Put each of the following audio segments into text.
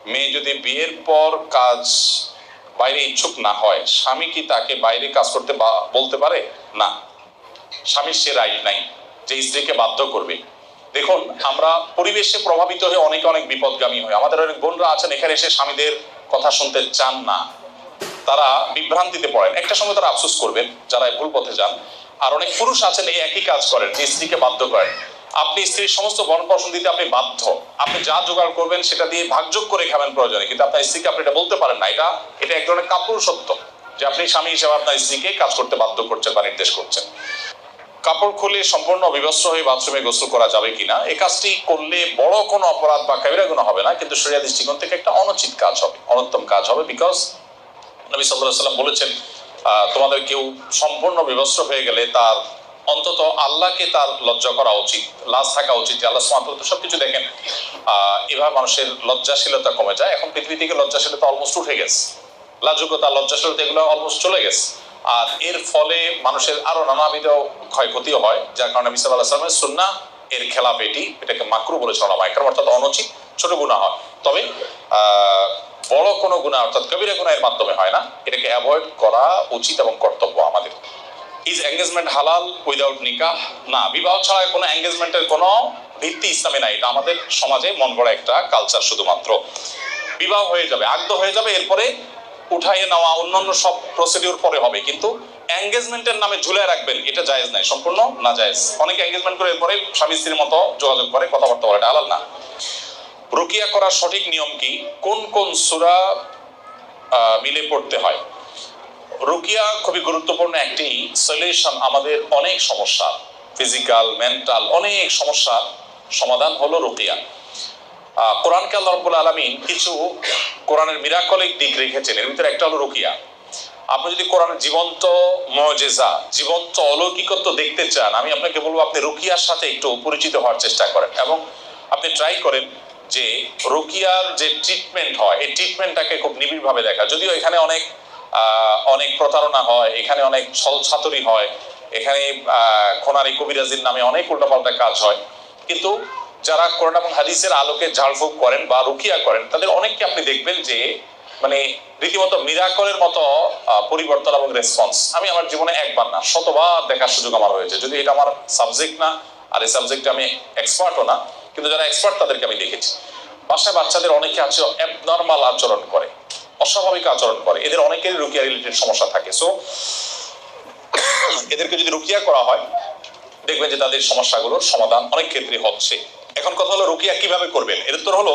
মেয়ে যদি বিয়ের পর কাজ বাইরে ইচ্ছুক না হয়, স্বামী কি তাকে বাইরে কাজ করতে বলতে পারে? না, স্বামীর সে রাইট নাই যে স্ত্রীকে বাধ্য করবে। দেখুন, আমরা পরিবেশে প্রভাবিত হয়ে অনেক অনেক বিপদগামী হয়। আমাদের অনেক বোনরা আছেন এখানে এসে স্বামীদের কথা শুনতে চান না, তারা বিভ্রান্তিতে পড়েন। একটা সময় তারা আফসোস করবেন যারা ভুল পথে যান। আর অনেক পুরুষ আছেন এই একই কাজ করেন, যে স্ত্রীকে বাধ্য করেন। আপনি স্ত্রীর সমস্ত ভরণ পোষণ দিতে আপনি বাধ্য, আপনি যা জোগাড় করবেন সেটা দিয়ে ভাগযোগ করে খাবেন প্রয়োজনে, কিন্তু আপনার স্ত্রীকে আপনি এটা বলতে পারেন না। এটা এক ধরনের কাপুরুষত্ব যে আপনি স্বামী হিসেবে আপনার স্ত্রীকে কাজ করতে বাধ্য করছেন বা নির্দেশ করছেন। কাপড় খুলে সম্পূর্ণ বিবস্ত্র হয়ে বাথরুমে গোসল করা যাবে কিনা, এই কাজটি করলে বড় কোনো অপরাধ বা কাবিরা গুনাহ হবে না, কিন্তু শরিয়া দৃষ্টিকোণ থেকে একটা অনুচিত কাজ হবে, অনুত্তম কাজ হবে। বিকজ নবী সাল্লাল্লাহু আলাইহি ওয়াসাল্লাম বলেছেন, তোমাদের কেউ সম্পূর্ণ বিবস্ত্র হয়ে গেলে তার অন্তত আল্লাহকে তার লজ্জা করা উচিত, লাজ থাকা উচিত যে আল্লাহ সুবহানাহু ওয়া তাআলা সবকিছু দেখেন। এভাবে মানুষের লজ্জাশীলতা কমে যায়। এখন পৃথিবী থেকে লজ্জাশীলতা অলমোস্ট উঠে গেছে, লাজুকতা, লজ্জাশীলতা এগুলো অলমোস্ট চলে গেছে। আর এর ফলে মানুষের আরো নানাবিধ ক্ষয়ক্ষতিও হয়, যার কারণে নবী সাল্লাল্লাহু আলাইহি ওয়াসাল্লামের সুন্নাহ এর খেলাফ এটাকে মাকরু বলেছেন ওলামা ইকরাম, অর্থাৎ অনুচিত, ছোট গুনাহ হয়। তবে বড় কোনো গুনাহ অর্থাৎ কবিরা গুনাহের মাধ্যমে হয় না, এটাকে অ্যাভয়েড করা উচিত এবং কর্তব্য আমাদের। ইজ এঙ্গেজমেন্ট হালাল উইদাউট নিকাহ? না, বিবাহ ছাড়া কোনো এঙ্গেজমেন্টের কোনো ভিত্তি ইসলামে নাই। এটা আমাদের সমাজে মন গড়া একটা কালচার শুধুমাত্র। বিবাহ হয়ে যাবে, আগ্ধ হয়ে যাবে, এরপরে উঠাইয়ে নেওয়া অন্যান্য সব প্রসিডিউর পরে হবে, কিন্তু এঙ্গেজমেন্টের নামে ঝুলে রাখবেন এটা জায়েজ নাই, সম্পূর্ণ না জায়েজ। অনেকে এঙ্গেজমেন্ট করে এরপরে স্বামী স্ত্রীর মতো যোগাযোগ করে, কথাবার্তা বলে, এটা হালাল না। রুকিয়া করার সঠিক নিয়ম কি? কোন কোন সূরা মিলে পড়তে হয়? রুকিয়া খুবই গুরুত্বপূর্ণ একটি সলিউশন আমাদের অনেক সমস্যা, ফিজিক্যাল, মেন্টাল অনেক সমস্যার সমাধান হলো রুকিয়া। কোরআনকে আল্লাহ রাব্বুল আলামিন কিছু কোরআনের মিরাকলিক দিক রেখেছেন, এর ভিতরে একটা হলো রুকিয়া। আপনি যদি কোরআনের জীবন্ত মুজিজা, জীবন্ত অলৌকিকত্ব দেখতে চান, আমি আপনাকে বলবো আপনি রুকিয়ার সাথে একটু পরিচিত হওয়ার চেষ্টা করেন এবং আপনি ট্রাই করেন যে রুকিয়ার যে ট্রিটমেন্ট হয় এই ট্রিটমেন্টটাকে খুব নিবিড়ভাবে দেখা। যদিও এখানে অনেক প্রতারণা হয়, এখানে অনেক ছলছাতুরি হয়, এখানে খোনারি কবিরাজির নামে অনেক উল্টাপাল্টা কাজ হয়, কিন্তু যারা কোরআন এবং হাদিসের আলোকে ঝাড়ফুঁক করেন বা রুকিয়া করেন তাদের অনেককে আপনি দেখবেন যে মানে রীতিমতো মিরাকলের মতো পরিবর্তন এবং রেসপন্স আমি আমার জীবনে একবার না শতবার দেখার সুযোগ আমার হয়েছে। যদি এটা আমার সাবজেক্ট না, আর এই সাবজেক্টে আমি এক্সপার্টও না, কিন্তু যারা এক্সপার্ট তাদেরকে আমি দেখেছি। বাসায় বাচ্চাদের অনেকে আছে অ্যাবনর্মাল আচরণ করে, অস্বাভাবিক আচরণ করে, এদের অনেকেরই রুকিয়া রিলেটেড সমস্যা থাকে। সো এদেরকে যদি রুকিয়া করা হয় দেখবেন যে তাদের সমস্যাগুলোর সমাধান অনেক ক্ষেত্রে হচ্ছে। এখন কথা হলো রুকিয়া কিভাবে করবেন। এর উত্তর হলো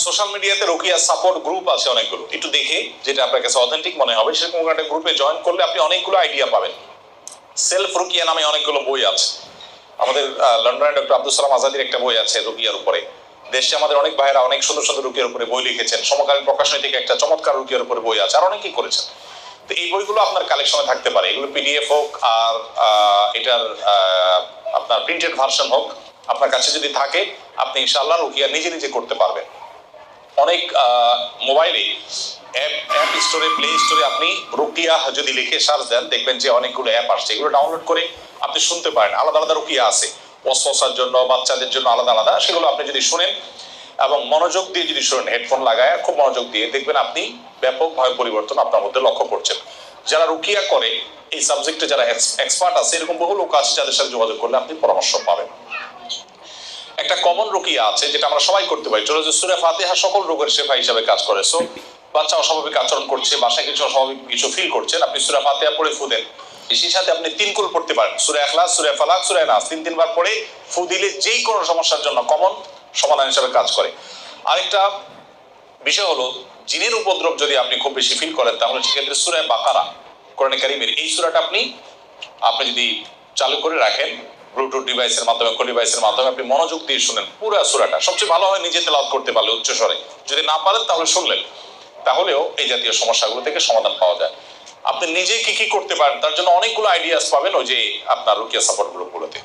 সোশ্যাল মিডিয়াতে রুকিয়া সাপোর্ট গ্রুপ আছে অনেকগুলো, একটু দেখে যেটা আপনার কাছে অথেন্টিক মনে হবে সেরকম একটা গ্রুপে জয়েন করলে আপনি অনেকগুলো আইডিয়া পাবেন। সেলফ রুকিয়া নামে অনেকগুলো বই আছে, আমাদের লন্ডনের ডক্টর আব্দুল সালাম আজাদির একটা বই আছে রুকিয়ার উপরে। দেশে আমাদের অনেক ভাইয়েরা অনেক সুন্দর সুন্দর রুকিয়ার উপরে বই লিখেছেন, সমকালীন প্রকাশনী থেকে একটা চমৎকার রুকিয়ার উপরে বই আছে, আর অনেকেই করেছেন। তো এই বইগুলো আপনার কালেকশনে থাকতে পারে, এগুলো পিডিএফ হোক আর এটার আপনার প্রিন্টেড ভার্সন হোক, আপনার কাছে যদি থাকে আপনি ইনশাআল্লাহ রুকিয়া নিজে নিজে করতে পারবেন। অনেক মোবাইলে অ্যাপ স্টোরে, প্লে স্টোরে আপনি রুকিয়া যদি লিখে সার্চ দেন দেখবেন যে অনেকগুলো অ্যাপ আসছে, এগুলো ডাউনলোড করে আপনি শুনতে পারেন। আলাদা আলাদা রুকিয়া আছে, ওয়াসওয়াসার জন্য, বাচ্চাদের জন্য আলাদা আলাদা, সেগুলো আপনি যদি শুনেন এবং মনোযোগ দিয়ে যদি শুনেন, হেডফোন লাগায় খুব মনোযোগ দিয়ে দেখবেন আপনি ব্যাপকভাবে পরিবর্তন আপনার মধ্যে লক্ষ্য করছেন। যারা রুকিয়া করে এই সাবজেক্টে যারা এক্সপার্ট আছে এরকম বহু লোক আছে যাদের সাথে যোগাযোগ করলে আপনি পরামর্শ পাবেন। একটা কমন রুকিয়া আছে যেটা আমরা সবাই করতে পারি, চলো যে সূরা ফাতিহা সকল রোগের শেফা হিসেবে কাজ করে। সো বাচ্চা অস্বাভাবিক আচরণ করছে, বাসায় কিছু অস্বাভাবিক কিছু ফিল করছেন, আপনি সূরা ফাতিহা পড়ে ফু দেন। সেই সাথে আপনি 3 কুল পড়তে পারেন, সূরা ইখলাস, সূরা ফালাক, সূরা নাস, 3 বার পড়ে ফু দিলে যেই কোনো সমস্যার জন্য কমন সমাধান হিসেবে কাজ করে। আরেকটা বিষয় হলো জিনের উপদ্রব যদি আপনি খুব বেশি ফিল করেন তাহলে সেক্ষেত্রে সূরা বাকারা, কোরআনে কারীমের এই সূরাটা আপনি যদি চালু করে রাখেন ব্লুটুথ ডিভাইসের মাধ্যমে, কোন ডিভাইসের মাধ্যমে আপনি মনোযোগ দিয়ে শুনেন পুরো সূরাটা, সবচেয়ে ভালো হয় নিজে তেলাওয়াত করতে পারলে উচ্চ স্বরে, যদি না পারেন তাহলে শুনলেন, তাহলেও এই জাতীয় সমস্যাগুলো থেকে সমাধান পাওয়া যায়। আপনি নিজে কি কি করতে পারেন তার জন্য অনেকগুলো আইডিয়াস পাবেন ওই যে আপনার রুকিয়া সাপোর্ট গ্রুপগুলোতে।